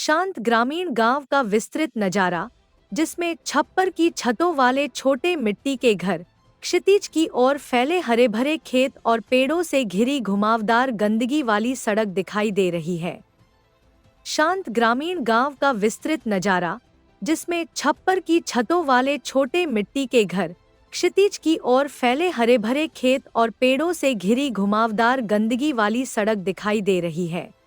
शांत ग्रामीण गांव का विस्तृत नजारा, जिसमें छप्पर की छतों वाले छोटे मिट्टी के घर, क्षितिज की ओर फैले हरे भरे खेत और पेड़ों से घिरी घुमावदार गंदगी वाली सड़क दिखाई दे रही है। शांत ग्रामीण गांव का विस्तृत नजारा, जिसमें छप्पर की छतों वाले छोटे मिट्टी के घर, क्षितिज की ओर फैले हरे भरे खेत और पेड़ों से घिरी घुमावदार गंदगी वाली सड़क दिखाई दे रही है।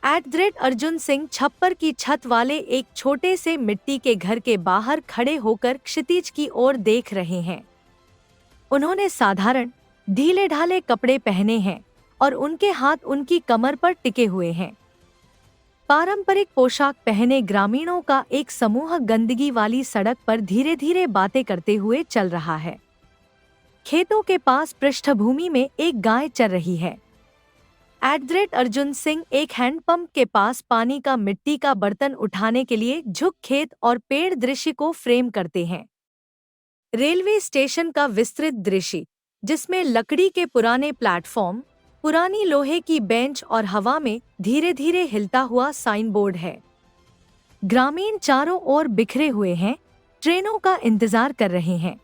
@अर्जुन सिंह छप्पर की छत वाले एक छोटे से मिट्टी के घर के बाहर खड़े होकर क्षितिज की ओर देख रहे हैं। उन्होंने साधारण ढीले ढाले कपड़े पहने हैं और उनके हाथ उनकी कमर पर टिके हुए हैं। पारंपरिक पोशाक पहने ग्रामीणों का एक समूह गंदगी वाली सड़क पर धीरे धीरे बातें करते हुए चल रहा है। खेतों के पास पृष्ठभूमि में एक गाय चर रही है। @अर्जुन सिंह एक हैंडपंप के पास पानी का मिट्टी का बर्तन उठाने के लिए झुक खेत और पेड़ दृश्य को फ्रेम करते हैं। रेलवे स्टेशन का विस्तृत दृश्य, जिसमें लकड़ी के पुराने प्लेटफॉर्म, पुरानी लोहे की बेंच और हवा में धीरे धीरे हिलता हुआ साइन बोर्ड है। ग्रामीण चारों ओर बिखरे हुए हैं, ट्रेनों का इंतजार कर रहे हैं।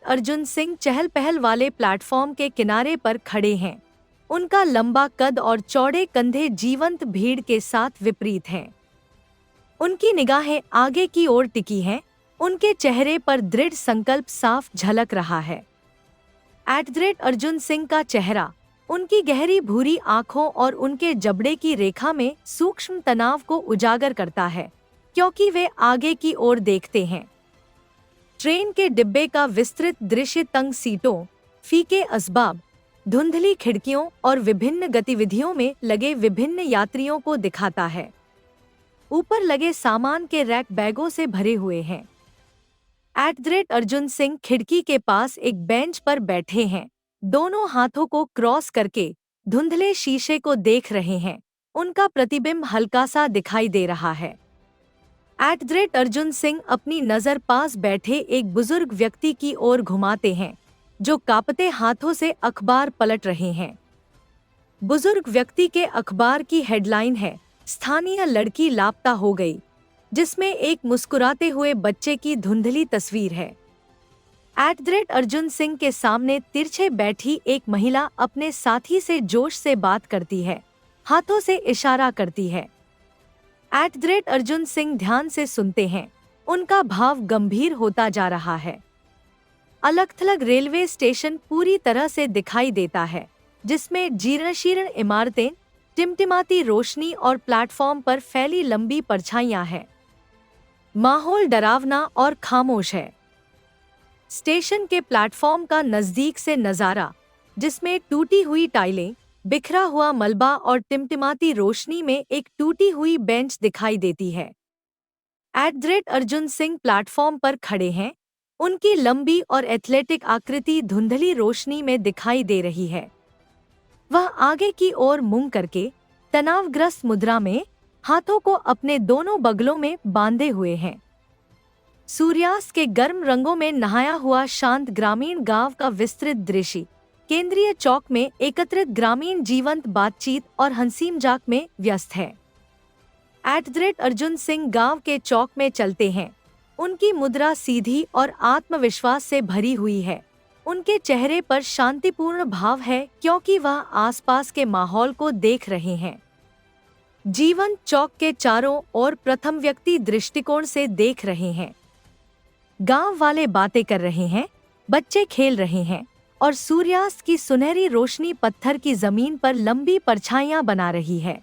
@अर्जुन सिंह चहल पहल वाले प्लेटफॉर्म के किनारे पर खड़े हैं। उनका लंबा कद और चौड़े कंधे जीवंत भीड़ के साथ विपरीत हैं। उनकी निगाहें आगे की ओर टिकी हैं, उनके चेहरे पर दृढ़ संकल्प साफ झलक रहा है। @अर्जुन सिंह का चेहरा, उनकी गहरी भूरी आंखों और उनके जबड़े की रेखा में सूक्ष्म तनाव को उजागर करता है, क्योंकि वे आगे की ओर देखते हैं। ट्रेन के डिब्बे का विस्तृत दृश्य तंग सीटों, फीके असबाब, धुंधली खिड़कियों और विभिन्न गतिविधियों में लगे विभिन्न यात्रियों को दिखाता है। ऊपर लगे सामान के रैक बैगों से भरे हुए हैं। @अर्जुन सिंह खिड़की के पास एक बेंच पर बैठे हैं, दोनों हाथों को क्रॉस करके धुंधले शीशे को देख रहे हैं। उनका प्रतिबिंब हल्का सा दिखाई दे रहा है। @अर्जुन सिंह अपनी नज़र पास बैठे एक बुजुर्ग व्यक्ति की ओर घुमाते हैं, जो कांपते हाथों से अखबार पलट रहे हैं। बुजुर्ग व्यक्ति के अखबार की हेडलाइन है, स्थानीय लड़की लापता हो गई, जिसमें एक मुस्कुराते हुए बच्चे की धुंधली तस्वीर है। @अर्जुन सिंह के सामने तिरछे बैठी एक महिला अपने साथी से जोश से बात करती है, हाथों से इशारा करती है। @अर्जुन सिंह ध्यान से सुनते हैं, उनका भाव गंभीर होता जा रहा है। अलग थलग रेलवे स्टेशन पूरी तरह से दिखाई देता है, जिसमें जीर्ण-शीर्ण इमारतें, टिमटिमाती रोशनी और प्लेटफॉर्म पर फैली लंबी परछाइयां हैं। माहौल डरावना और खामोश है। स्टेशन के प्लेटफॉर्म का नजदीक से नजारा, जिसमें टूटी हुई टाइलें, बिखरा हुआ मलबा और टिमटिमाती रोशनी में एक टूटी हुई बेंच दिखाई देती है। @अर्जुन सिंह प्लेटफॉर्म पर खड़े हैं, उनकी लंबी और एथलेटिक आकृति धुंधली रोशनी में दिखाई दे रही है। वह आगे की ओर मुंह करके तनावग्रस्त मुद्रा में हाथों को अपने दोनों बगलों में बांधे हुए हैं। सूर्यास्त के गर्म रंगों में नहाया हुआ शांत ग्रामीण गांव का विस्तृत दृश्य, केंद्रीय चौक में एकत्रित ग्रामीण जीवंत बातचीत और हंसी मजाक में व्यस्त है। @अर्जुन सिंह गांव के चौक में चलते हैं। उनकी मुद्रा सीधी और आत्मविश्वास से भरी हुई है। उनके चेहरे पर शांतिपूर्ण भाव है, क्योंकि वह आसपास के माहौल को देख रहे हैं। जीवंत चौक के चारों ओर प्रथम व्यक्ति दृष्टिकोण से देख रहे हैं। गांव वाले बातें कर रहे हैं, बच्चे खेल रहे हैं और सूर्यास्त की सुनहरी रोशनी पत्थर की जमीन पर लंबी परछाइयां बना रही है।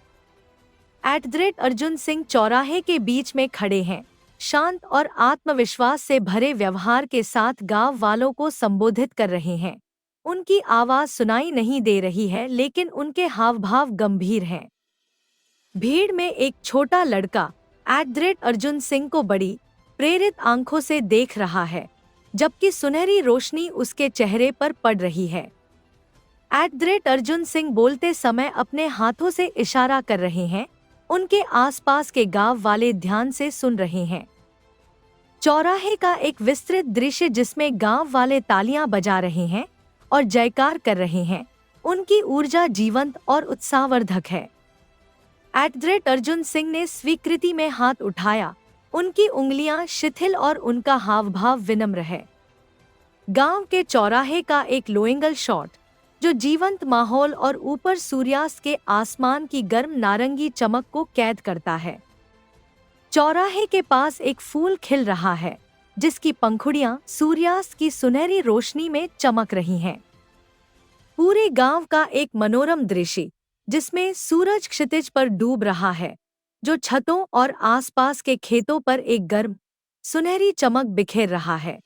@अर्जुन सिंह चौराहे के बीच में खड़े हैं, शांत और आत्मविश्वास से भरे व्यवहार के साथ गांव वालों को संबोधित कर रहे हैं। उनकी आवाज सुनाई नहीं दे रही है, लेकिन उनके हाव भाव गंभीर हैं। भीड़ में एक छोटा लड़का @अर्जुन सिंह को बड़ी प्रेरित आंखों से देख रहा है, जबकि सुनहरी रोशनी उसके चेहरे पर पड़ रही है। @अर्जुन सिंह बोलते समय अपने हाथों से इशारा कर रहे हैं, उनके आसपास के गांव वाले ध्यान से सुन रहे हैं। चौराहे का एक विस्तृत दृश्य, जिसमें गांव वाले तालियां बजा रहे हैं और जयकार कर रहे हैं, उनकी ऊर्जा जीवंत और उत्साहवर्धक है। @अर्जुन सिंह ने स्वीकृति में हाथ उठाया। उनकी उंगलियां शिथिल और उनका हावभाव विनम्र है। गांव के चौराहे का एक लोएंगल शॉट, जो जीवंत माहौल और ऊपर सूर्यास्त के आसमान की गर्म नारंगी चमक को कैद करता है। चौराहे के पास एक फूल खिल रहा है, जिसकी पंखुड़ियां सूर्यास्त की सुनहरी रोशनी में चमक रही हैं। पूरे गांव का एक मनोरम दृश्य, जिसमें सूरज क्षितिज पर डूब रहा है, जो छतों और आसपास के खेतों पर एक गर्म सुनहरी चमक बिखेर रहा है।